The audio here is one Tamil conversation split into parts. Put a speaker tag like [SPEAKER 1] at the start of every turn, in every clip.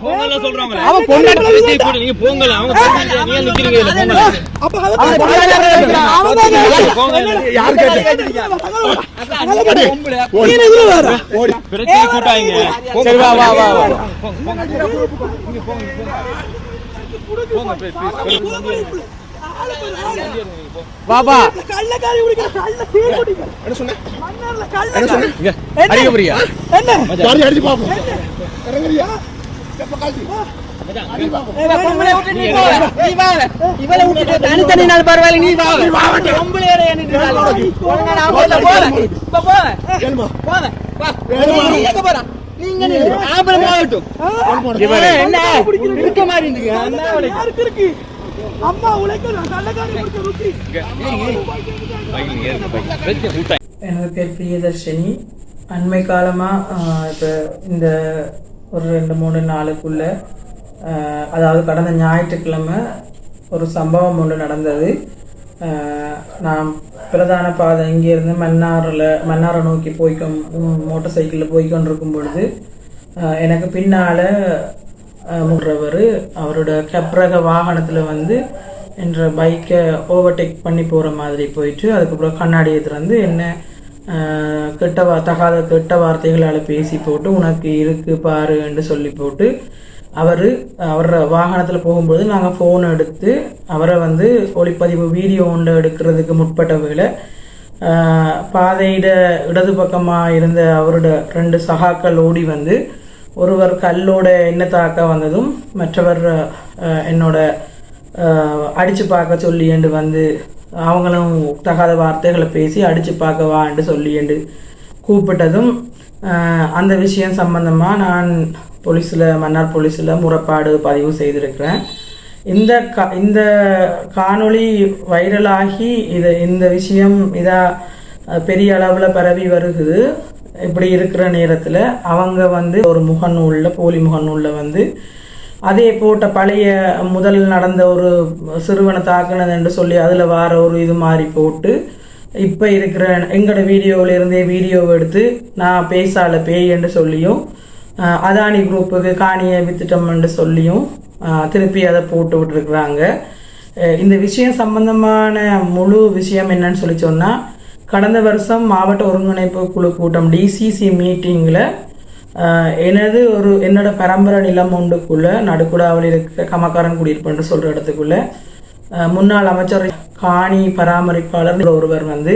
[SPEAKER 1] போங்கல சொல்றாங்க. அவன் பொண்டாட்டி பேசி இப்படி நீங்க போங்கல. அவங்க நீங்க நிக்கிறீங்க இல்ல போங்கல. அப்ப அவன் போங்கல. யார் கேட்டீங்க? நீ இதுல வர. பிரச்சனை கூட்டாங்க. சரி வா வா வா. நீங்க போங்க. போங்க பாபா கள்ளக்காரி குடிக்கிற கள்ள பேர் குடிங்க. என்ன சொன்னே? மன்னர்ல கள்ள. என்ன சொன்னே? அடிக்க போறியா? என்ன? யாரை அடிச்சு பாப்போம். இறங்கறியா? செப்ப காட்டி. அடி பாப்போம். பொம்பளை விட்டு நீ வா. நீ வா. இவளை விட்டு தனி நாள் பரவாயில்லை நீ வா. பொம்பளை ஏற என்னது? போங்க நான் போறேன். இப்ப போ. ஏல்மா. போங்க. வா. எங்க போறா? நீங்க நீ ஆபர போகட்டும். என்ன? இருக்க மாதிரி இருந்துங்க. யாருக்கு இருக்கு? அம்மா உலக கள்ளக்காரி குடிச்ச ருசி.
[SPEAKER 2] எனது பேர் பிரியதர்ஷினி. அண்மை காலமாக இப்போ இந்த ஒரு 2-3 நாளுக்குள்ள அதாவது கடந்த ஞாயிற்றுக்கிழமை ஒரு சம்பவம் ஒன்று நடந்தது. நான் பிரதான பாதை இங்கேருந்து மன்னாரை நோக்கி மோட்டார் சைக்கிளில் போய்கொண்டிருக்கும் பொழுது எனக்கு பின்னால் முடுறவர் அவரோட கப்ரக வாகனத்தில் வந்து என்ற பைக்கை ஓவர்டேக் பண்ணி போகிற மாதிரி போயிட்டு அதுக்கப்புறம் கண்ணாடி எடுத்துகிட்டு என்ன கெட்ட வார்த்தைகளால் பேசி போட்டு உனக்கு இருக்கு பாருன்னு சொல்லி போட்டு அவரோட வாகனத்தில் போகும்போது நாங்கள் ஃபோன் எடுத்து அவரை வந்து ஒளிப்பதிவு வீடியோ ஒன்று எடுக்கிறதுக்கு முற்பட்ட வேளை பாதையிட இடது பக்கமாக இருந்த அவரோட 2 சகாக்கள் ஓடி வந்து ஒருவர் கல்லோட என்ன தாக்க வந்ததும் மற்றவர் என்னோட அடித்து பார்க்க சொல்லிண்டு வந்து அவங்களும் தகாத வார்த்தைகளை பேசி அடித்து பார்க்க வான்னு சொல்லிண்டு கூப்பிட்டதும் அந்த விஷயம் சம்பந்தமாக நான் மன்னார் போலீஸில் முறைப்பாடு பதிவு செய்திருக்கிறேன். இந்த காணொளி வைரலாகி இந்த விஷயம் பெரிய அளவில் பரவி வருகுது. இப்படி இருக்கிற நேரத்தில் அவங்க வந்து ஒரு போலி முகநூலில் வந்து அதே போட்ட பழைய முதல் நடந்த ஒரு சிறுவனை தாக்குனது என்று சொல்லி அதில் வார ஒரு இது மாதிரி போட்டு இப்போ இருக்கிற எங்களோட வீடியோவிலேருந்தே வீடியோவை எடுத்து நான் பேசால பேய் என்று சொல்லியும் அதானி குரூப்புக்கு காணியை வித்துட்டோம்னு சொல்லியும் திருப்பி அதை போட்டு விட்டுருக்குறாங்க. இந்த விஷயம் சம்பந்தமான முழு விஷயம் என்னன்னு சொல்லி சொன்னால் கடந்த வருஷம் மாவட்ட ஒருங்கிணைப்பு குழு கூட்டம் டிசிசி மீட்டிங்கில் என்னோட பரம்பரை நிலம் ஒன்றுக்குள்ளே நடுக்குடாவில் இருக்க கமக்காரன் குடியிருப்புன்னு சொல்கிற இடத்துக்குள்ளே முன்னாள் அமைச்சர் காணி பராமரிப்பாளர் ஒருவர் வந்து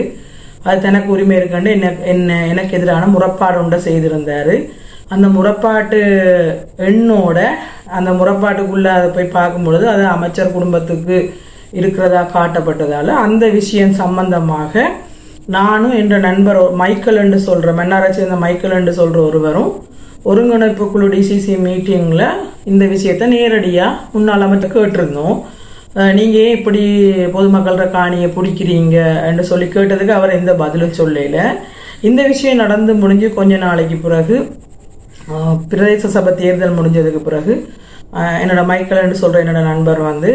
[SPEAKER 2] அது தனக்கு உரிமை இருக்காண்டு எனக்கு எதிரான முறைப்பாடு ஒன்றை செய்திருந்தார். அந்த முறைப்பாட்டு எண்ணோட அந்த முறைப்பாட்டுக்குள்ளே அதை போய் பார்க்கும்பொழுது அது அமைச்சர் குடும்பத்துக்கு இருக்கிறதா காட்டப்பட்டதால் அந்த விஷயம் சம்பந்தமாக நானும் என்ற நண்பர் மைக்கேல் என்று சொல்கிற மன்னாரை சேர்ந்த மைக்கேல் என்று சொல்கிற ஒருவரும் ஒருங்கிணைப்பு குழு டிசிசி மீட்டிங்கில் இந்த விஷயத்தை நேரடியாக முன்னாள் அமைச்சர் கேட்டிருந்தோம். நீங்கள் இப்படி பொதுமக்கள காணியை பிடிக்கிறீங்க என்று சொல்லி கேட்டதுக்கு அவர் எந்த பதிலும் சொல்லல. இந்த விஷயம் நடந்து முடிஞ்சு கொஞ்ச நாளைக்கு பிறகு பிரதேச சபை தேர்தல் முடிஞ்சதுக்கு பிறகு என்னோட மைக்கேல்னு சொல்கிற என்னோட நண்பர் வந்து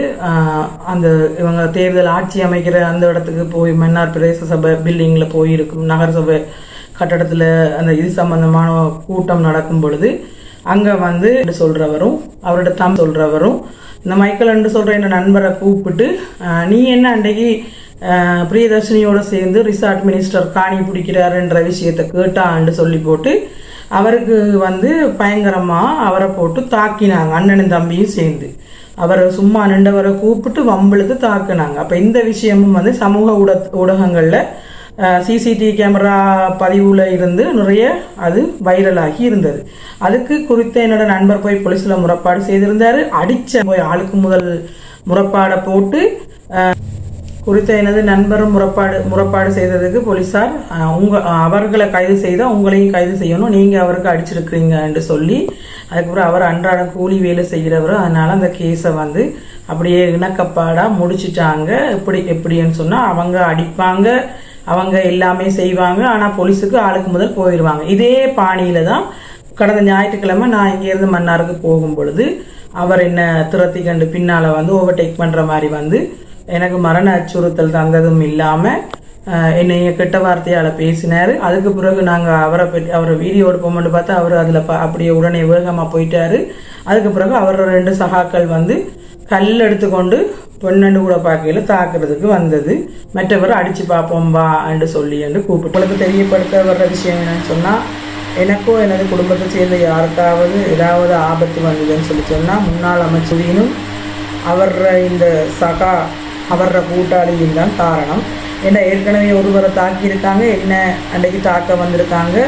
[SPEAKER 2] இவங்க தேர்தல் ஆட்சி அமைக்கிற அந்த இடத்துக்கு போய் மன்னார் பிரதேச சபை பில்டிங்கில் போயிருக்கும் நகரசபை கட்டடத்தில் அந்த இது சம்பந்தமான கூட்டம் நடக்கும் பொழுது அங்கே வந்து சொல்கிறவரும் அவரோட சொல்கிறவரும் இந்த மைக்கேல்னு சொல்கிற என்னோட நண்பரை கூப்பிட்டு நீ என்ன அன்றைக்கு பிரியதர்ஷினியோடு சேர்ந்து ரிசார்ட் மினிஸ்டர் காணி பிடிக்கிறாருன்ற விஷயத்தை கேட்டான்னு சொல்லி போட்டு அவருக்கு வந்து பயங்கரமாக அவரை போட்டு தாக்கினாங்க. அண்ணனும் தம்பியும் சேர்ந்து அவரை சும்மா நின்றவரை கூப்பிட்டு வம்பிழுத்து தாக்குனாங்க. அப்போ இந்த விஷயமும் வந்து சமூக ஊடகங்களில் சிசிடிவி கேமரா பதிவில் இருந்து நிறைய அது வைரலாகி இருந்தது. அதுக்கு குறித்த என்னோட நண்பர் போய் போலீஸில் முறைப்பாடு செய்திருந்தார். அடித்த போய் ஆளுக்கு முதல் முறைப்பாடை போட்டு குறித்த எனது நண்பரும் முறைப்பாடு செய்ததுக்கு போலீஸார் அவர்களை கைது செய்தால் உங்களையும் கைது செய்யணும், நீங்கள் அவருக்கு அடிச்சிருக்கிறீங்க என்று சொல்லி அதுக்கப்புறம் அவர் அன்றாடம் கூலி வேலை செய்கிறவர். அதனால் அந்த கேஸை வந்து அப்படியே இணக்கப்பாடாக முடிச்சிட்டாங்க. எப்படின்னு சொன்னால் அவங்க அடிப்பாங்க, அவங்க எல்லாமே செய்வாங்க, ஆனால் போலீஸுக்கு ஆளுக்கு முதல் போயிடுவாங்க. இதே பாணியில் தான் கடந்த ஞாயிற்றுக்கிழமை நான் இங்கேருந்து மன்னாருக்கு போகும் பொழுது அவர் என்ன துரத்தி கண்டு பின்னால் வந்து ஓவர்டேக் பண்ணுற மாதிரி வந்து எனக்கு மரண அச்சுறுத்தல் தந்ததும் இல்லாமல் என்னைய கெட்ட வார்த்தையால் பேசினார். அதுக்கு பிறகு நாங்கள் அவரை வீடியோ எடுப்போம்னு பார்த்தா அவர் அதில் அப்படியே உடனே வேகமாக போயிட்டார். அதுக்கு பிறகு அவர் 2 சகாக்கள் வந்து கல் எடுத்துக்கொண்டு பெண்ணண்டு கூட பார்க்கையில் தாக்குறதுக்கு வந்தது. மற்றவர் அடித்து பார்ப்போம் வா என்று சொல்லி என்று கூப்பிட்டு உங்களுக்கு தெரியப்படுத்த வர்ற விஷயம் என்னன்னு சொன்னால், எனக்கோ எனது குடும்பத்தை சேர்ந்த யாருக்காவது ஏதாவது ஆபத்து வந்ததுன்னு சொல்லி சொன்னால் முன்னாள் அமைச்சரினும் இந்த சகா அவர கூட்டாளியும் தான் காரணம். ஏன்னா ஏற்கனவே ஒருவரை தாக்கியிருக்காங்க, என்ன அன்றைக்கு தாக்க வந்திருக்காங்க.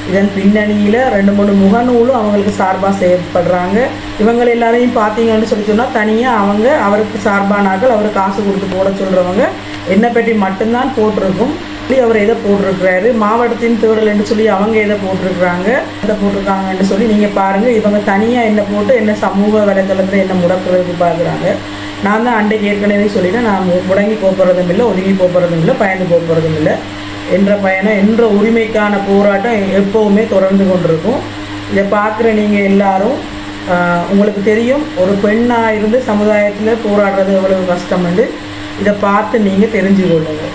[SPEAKER 2] இதன் பின்னணியில் 2-3 முகநூலும் அவங்களுக்கு சார்பாக செய்யப்படுறாங்க. இவங்க எல்லாரையும் பார்த்தீங்கன்னு சொல்லி சொன்னால் தனியாக அவருக்கு சார்பானாக்கள் அவருக்கு காசு கொடுத்து போட சொல்கிறவங்க என்னை பற்றி மட்டும்தான் போட்டிருக்கும். அவர் எதை போட்டிருக்கிறாரு, மாவட்டத்தின் தேடல் என்று சொல்லி அவங்க எதை போட்டிருக்கிறாங்க, எதை போட்டிருக்காங்கன்னு சொல்லி நீங்கள் பாருங்கள். இவங்க தனியாக என்ன போட்டு என்ன சமூக வலைதளத்தில் என்ன முடக்கிறதுக்கு பார்க்குறாங்க. நான் தான் அன்றைக்கு ஏற்கனவே சொல்லிட்டேன், நான் முடங்கி போகிறதும் இல்லை, ஒதுங்கி போகிறதும் இல்லை, பயந்து போகிறதும் இல்லை. என்ற பயணம் என்ற உரிமைக்கான போராட்டம் எப்போவுமே தொடர்ந்து கொண்டிருக்கும். இதை பார்க்குற நீங்கள் எல்லாரும் உங்களுக்கு தெரியும், ஒரு பெண்ணாக இருந்து சமுதாயத்தில் போராடுறது எவ்வளவு கஷ்டம்னு இதை பார்த்து நீங்கள் தெரிஞ்சு கொள்ளுங்க.